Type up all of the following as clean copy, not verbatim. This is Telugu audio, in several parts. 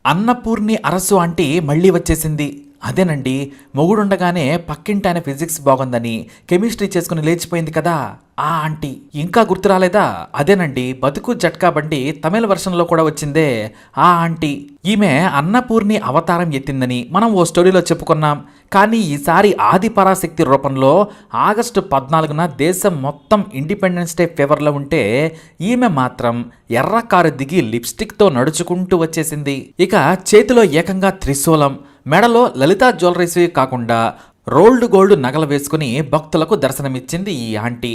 అన్నపూర్ణి అరసు ఆంటీ మళ్ళీ వచ్చేసింది. అదేనండి, మొగుడుండగానే పక్కింటి ఆయన ఫిజిక్స్ బాగుందని కెమిస్ట్రీ చేసుకుని లేచిపోయింది కదా ఆ ఆంటీ. ఇంకా గుర్తు రాలేదా? అదేనండి, బతుకు జట్కా బండి తమిళ వర్షన్లో కూడా వచ్చిందే ఆ ఆంటీ. ఈమె అన్నపూర్ణి అవతారం ఎత్తిందని మనం ఓ స్టోరీలో చెప్పుకున్నాం. కానీ ఈసారి ఆది పరాశక్తి రూపంలో ఆగస్టు 14న దేశం మొత్తం ఇండిపెండెన్స్ డే ఫేవర్లో ఉంటే ఈమె మాత్రం ఎర్ర కారు దిగి లిప్స్టిక్తో నడుచుకుంటూ వచ్చేసింది. ఇక చేతిలో ఏకంగా త్రిశూలం, మెడలో లలితా జ్యువెలరీస్ కాకుండా రోల్డ్ గోల్డ్ నగలు వేసుకుని భక్తులకు దర్శనమిచ్చింది ఈ ఆంటీ.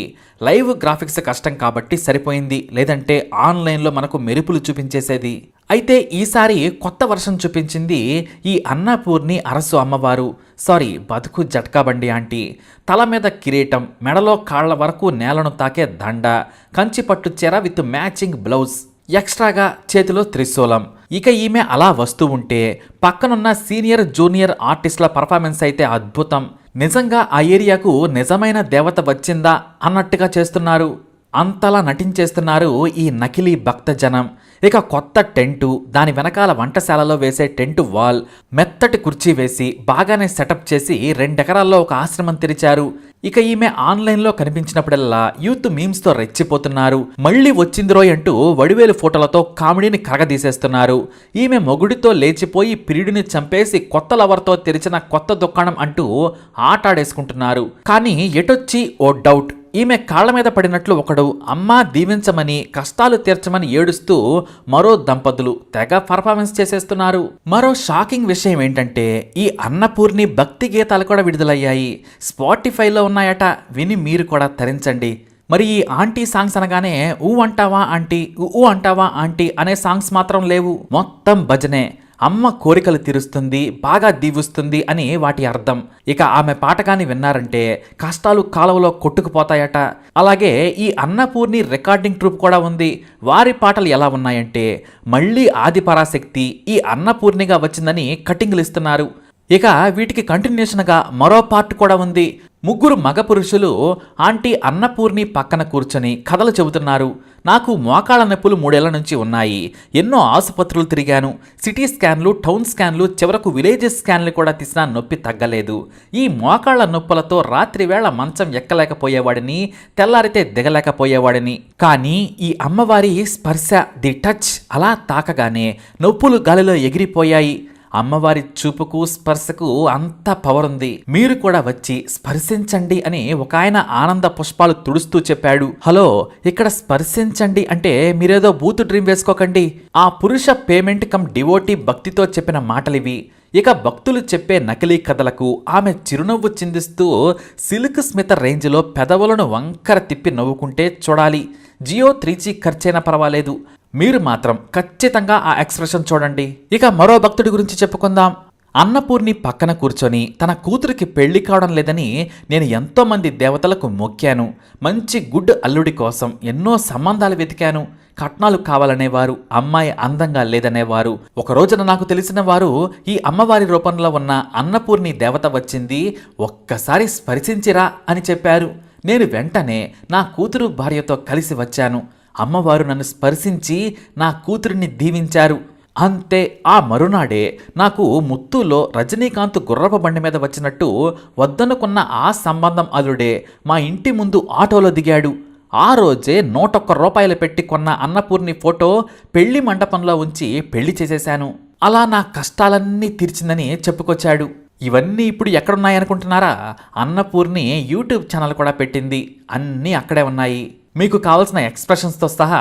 లైవ్ గ్రాఫిక్స్ కష్టం కాబట్టి సరిపోయింది, లేదంటే ఆన్లైన్లో మనకు మెరుపులు చూపించేసేది. అయితే ఈసారి కొత్త వర్షం చూపించింది ఈ అన్నపూర్ణి అరసు అమ్మవారు, సారీ బతుకు జట్కా బండి ఆంటీ. తల మీద కిరీటం, మెడలో కాళ్ల వరకు నేలను తాకే దండ, కంచిపట్టు చీర విత్ మ్యాచింగ్ బ్లౌజ్, ఎక్స్ట్రాగా చేతిలో త్రిశూలం. ఇక ఈమె అలా వస్తూ ఉంటే పక్కనున్న సీనియర్ జూనియర్ ఆర్టిస్టుల పర్ఫార్మెన్స్ అయితే అద్భుతం. నిజంగా ఆ ఏరియాకు నిజమైన దేవత వచ్చిందా అన్నట్టుగా చేస్తున్నారు. అంతలా నటించేస్తున్నారు ఈ నకిలీ భక్త జనం. ఇక కొత్త టెంటు, దాని వెనకాల వంటశాలలో వేసే టెంటు వాల్, మెత్తటి కుర్చీ వేసి బాగానే సెటప్ చేసి 2 ఎకరాల్లో ఒక ఆశ్రమం తెరిచారు. ఇక ఈమె ఆన్లైన్లో కనిపించినప్పుడల్లా యూత్ మీమ్స్తో రెచ్చిపోతున్నారు. మళ్ళీ వచ్చిందిరోయ్ అంటూ వడివేలు ఫోటోలతో కామెడీని కరగదీసేస్తున్నారు. ఈమె మొగుడితో లేచిపోయి పిరిడిని చంపేసి కొత్త లవర్తో తెరిచిన కొత్త దుకాణం అంటూ ఆటాడేసుకుంటున్నారు. కానీ ఎటొచ్చి ఓ డౌట్, ఈమె కాళ్ల మీద పడినట్లు ఒకడు అమ్మా దీవించమని కష్టాలు తీర్చమని ఏడుస్తూ మరో దంపతులు తెగ పర్ఫార్మెన్స్ చేసేస్తున్నారు. మరో షాకింగ్ విషయం ఏంటంటే ఈ అన్నపూర్ణి భక్తి గీతాలు కూడా విడుదలయ్యాయి. స్పాటిఫైలో ఉన్నాయట, విని మీరు కూడా తరించండి. మరి ఈ ఆంటీ సాంగ్స్ అనగానే ఊ అంటావా ఆంటీ, ఊ అంటావా ఆంటీ అనే సాంగ్స్ మాత్రం లేవు. మొత్తం భజనే. అమ్మ కోరికలు తీరుస్తుంది, బాగా దీవిస్తుంది అని వాటి అర్థం. ఇక ఆమె పాటకాన్ని విన్నారంటే కష్టాలు కాలువలో కొట్టుకుపోతాయట. అలాగే ఈ అన్నపూర్ణి రికార్డింగ్ ట్రూప్ కూడా ఉంది. వారి పాటలు ఎలా ఉన్నాయంటే మళ్ళీ ఆది పరాశక్తి ఈ అన్నపూర్ణిగా వచ్చిందని కటింగ్లు ఇస్తున్నారు. ఇక వీటికి కంటిన్యూషన్గా మరో పార్ట్ కూడా ఉంది. 3 మగ పురుషులు ఆంటీ అన్నపూర్ణి పక్కన కూర్చొని కథలు చెబుతున్నారు. నాకు మోకాళ్ళ నొప్పులు 3 ఏళ్ల నుంచి ఉన్నాయి. ఎన్నో ఆసుపత్రులు తిరిగాను, సిటీ స్కాన్లు, టౌన్ స్కాన్లు, చివరకు విలేజెస్ స్కాన్లు కూడా తీసినా నొప్పి తగ్గలేదు. ఈ మోకాళ్ళ నొప్పులతో రాత్రి వేళ మంచం ఎక్కలేకపోయేవాడిని, తెల్లారితే దిగలేకపోయేవాడిని. కానీ ఈ అమ్మవారి స్పర్శ, ది టచ్ అలా తాకగానే నొప్పులు గాలిలో ఎగిరిపోయాయి. అమ్మవారి చూపుకు స్పర్శకు అంత పవర్ ఉంది. మీరు కూడా వచ్చి స్పర్శించండి అని ఒక ఆయన ఆనంద పుష్పాలు తుడుస్తూ చెప్పాడు. హలో, ఇక్కడ స్పర్శించండి అంటే మీరేదో బూతు డ్రీమ్ వేసుకోకండి. ఆ పురుష పేమెంట్ కమ్ డివోటీ భక్తితో చెప్పిన మాటలివి. ఇక భక్తులు చెప్పే నకిలీ కథలకు ఆమె చిరునవ్వు చిందిస్తూ సిల్క్ స్మిత రేంజ్లో పెదవులను వంకర తిప్పి నవ్వుకుంటే చూడాలి. జియో 3G ఖర్చైనా పర్వాలేదు, మీరు మాత్రం ఖచ్చితంగా ఆ ఎక్స్ప్రెషన్ చూడండి. ఇక మరో భక్తుడి గురించి చెప్పుకుందాం. అన్నపూర్ణి పక్కన కూర్చొని తన కూతురికి పెళ్లి కావడం లేదని నేను ఎంతోమంది దేవతలకు మొక్కాను. మంచి గుడ్ అల్లుడి కోసం ఎన్నో సంబంధాలు వెతికాను. కట్నాలు కావాలనేవారు, అమ్మాయి అందంగా లేదనేవారు. ఒక రోజున నాకు తెలిసిన వారు ఈ అమ్మవారి రూపంలో ఉన్న అన్నపూర్ణి దేవత వచ్చింది, ఒక్కసారి స్పర్శించిరా అని చెప్పారు. నేను వెంటనే నా కూతురు భార్యతో కలిసి వచ్చాను. అమ్మవారు నన్ను స్పర్శించి నా కూతురిని దీవించారు. అంతే, ఆ మరునాడే నాకు ముత్తూలో రజనీకాంత్ గుర్రపు బండి మీద వచ్చినట్టు వద్దనుకున్న ఆ సంబంధం అల్లుడే మా ఇంటి ముందు ఆటోలో దిగాడు. ఆ రోజే 101 రూపాయలు పెట్టి కొన్న అన్నపూర్ణి ఫోటో పెళ్లి మండపంలో ఉంచి పెళ్లి చేసేశాను. అలా నా కష్టాలన్నీ తీర్చిందని చెప్పుకొచ్చాడు. ఇవన్నీ ఇప్పుడు ఎక్కడున్నాయనుకుంటున్నారా? అన్నపూర్ణి యూట్యూబ్ ఛానల్ కూడా పెట్టింది. అన్నీ అక్కడే ఉన్నాయి. మీకు కావాల్సిన ఎక్స్ప్రెషన్స్తో సహా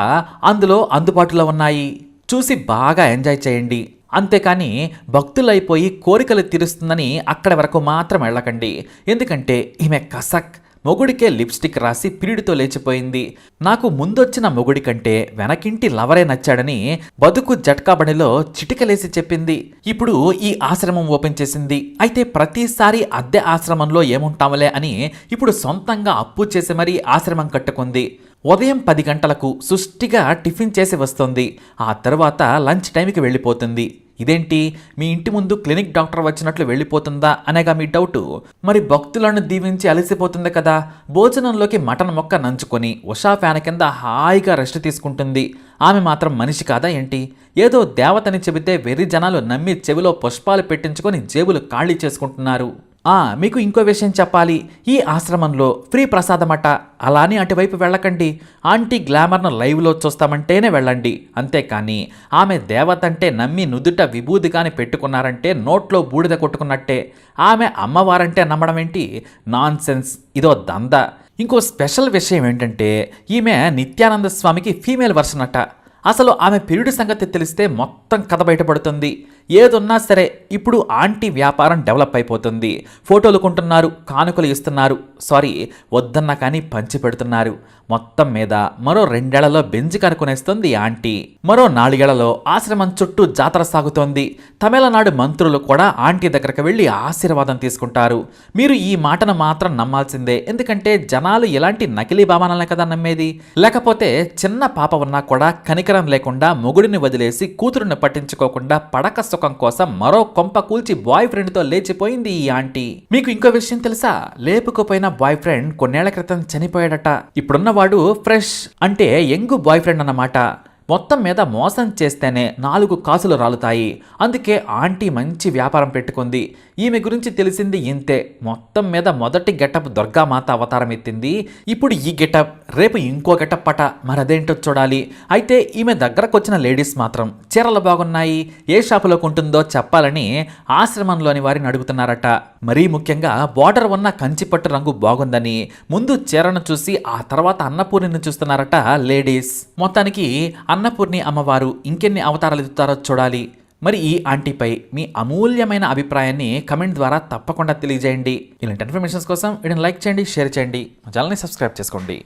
అందులో అందుబాటులో ఉన్నాయి. చూసి బాగా ఎంజాయ్ చేయండి. అంతేకాని భక్తులైపోయి కోరికలు తీరుస్తుందని అక్కడి వరకు మాత్రం వెళ్ళకండి. ఎందుకంటే ఈమె కసక్ మొగుడికే లిప్స్టిక్ రాసి పిరిడితో లేచిపోయింది. నాకు ముందొచ్చిన మొగుడి కంటే వెనకింటి లవరే నచ్చాడని బతుకు జట్కాబడిలో చిటికలేసి చెప్పింది. ఇప్పుడు ఈ ఆశ్రమం ఓపెన్ చేసింది. అయితే ప్రతిసారి అద్దె ఆశ్రమంలో ఏముంటాములే అని ఇప్పుడు సొంతంగా అప్పు చేసి మరీ ఆశ్రమం కట్టుకుంది. ఉదయం 10 గంటలకు సుష్టిగా టిఫిన్ చేసి వస్తుంది. ఆ తర్వాత లంచ్ టైంకి వెళ్ళిపోతుంది. ఇదేంటి మీ ఇంటి ముందు క్లినిక్ డాక్టర్ వచ్చినట్లు వెళ్ళిపోతుందా అనేగా మీ డౌటు. మరి భక్తులను దీవించి అలసిపోతుంది కదా, భోజనంలోకి మటన్ మొక్క నంచుకొని ఉషా ఫ్యాన్ కింద హాయిగా రెస్ట్ తీసుకుంటుంది. ఆమె మాత్రం మనిషి కాదా ఏంటి? ఏదో దేవతని చెబితే వెర్రి జనాలు నమ్మి చెవిలో పుష్పాలు పెట్టించుకొని జేబులు ఖాళీ చేసుకుంటున్నారు. మీకు ఇంకో విషయం చెప్పాలి. ఈ ఆశ్రమంలో ఫ్రీ ప్రసాదమట. అలానే అటువైపు వెళ్ళకండి. ఆంటీ గ్లామర్ను లైవ్లో చూస్తామంటేనే వెళ్ళండి. అంతేకాని ఆమె దేవతంటే నమ్మి నుదుట విభూది కాని పెట్టుకున్నారంటే నోట్లో బూడిద కొట్టుకున్నట్టే. ఆమె అమ్మవారంటే నమ్మడం ఏంటి? Non sense. ఇదో దంద. ఇంకో స్పెషల్ విషయం ఏంటంటే ఈమె నిత్యానంద స్వామికి ఫీమేల్ వర్షన్ అట. అసలు ఆమె పీరియడ్ సంగతి తెలిస్తే మొత్తం కథ బయటపడుతుంది. ఏదున్నా సరే ఇప్పుడు ఆంటీ వ్యాపారం డెవలప్ అయిపోతుంది. ఫోటోలు కొంటున్నారు, కానుకలు ఇస్తున్నారు, వద్దన్నా కానీ పంచి పెడుతున్నారు. మొత్తం మీద మరో 2 ఏళ్లలో బెంజ్ కనుకొనేస్తుంది ఆంటీ. మరో 4 ఏళ్లలో ఆశ్రమం చుట్టూ జాతర సాగుతోంది. తమిళనాడు మంత్రులు కూడా ఆంటీ దగ్గరకు వెళ్ళి ఆశీర్వాదం తీసుకుంటారు. మీరు ఈ మాటను మాత్రం నమ్మాల్సిందే. ఎందుకంటే జనాలు ఇలాంటి నకిలీ భావనలే కదా నమ్మేది. లేకపోతే చిన్న పాప ఉన్నా కూడా కనికరం లేకుండా మొగుడిని వదిలేసి కూతురుని పట్టించుకోకుండా పడక సుఖం కోసం మరో కొంప కూల్చి బాయ్ ఫ్రెండ్తో లేచిపోయింది ఈ ఆంటీ. మీకు ఇంకో విషయం తెలుసా? లేపుకుపోయిన బాయ్ ఫ్రెండ్ కొన్నేళ్ల క్రితం చనిపోయాడట. ఇప్పుడున్నవాడు ఫ్రెష్ అంటే యంగ్ బాయ్ ఫ్రెండ్ అన్నమాట. మొత్తం మీద మోసం చేస్తేనే 4 కాసులు రాలుతాయి. అందుకే ఆంటీ మంచి వ్యాపారం పెట్టుకుంది. ఈమె గురించి తెలిసింది ఇంతే. మొత్తం మీద మొదటి గెటప్ దుర్గామాత అవతారం ఎత్తింది. ఇప్పుడు ఈ గెటప్, రేపు ఇంకో గెటప్ అట. మరదేంటో చూడాలి. అయితే ఈమె దగ్గరకు వచ్చిన లేడీస్ మాత్రం చీరలు బాగున్నాయి, ఏ షాపులో కొంటుందో చెప్పాలని ఆశ్రమంలోని వారిని అడుగుతున్నారట. మరీ ముఖ్యంగా బార్డర్ ఉన్న కంచిపట్టు రంగు బాగుందని ముందు చీరను చూసి ఆ తర్వాత అన్నపూర్ణిని చూస్తున్నారట లేడీస్. మొత్తానికి అన్నపూర్ణి అమ్మవారు ఇంకెన్ని అవతారాలు ఎత్తుతారో చూడాలి. మరి ఈ ఆంటీపై మీ అమూల్యమైన అభిప్రాయాన్ని కమెంట్ ద్వారా తప్పకుండా తెలియజేయండి. ఇలాంటి ఇన్ఫర్మేషన్స్ కోసం వీడియోని లైక్ చేయండి, షేర్ చేయండి, మా ఛానల్ని సబ్స్క్రైబ్ చేసుకోండి.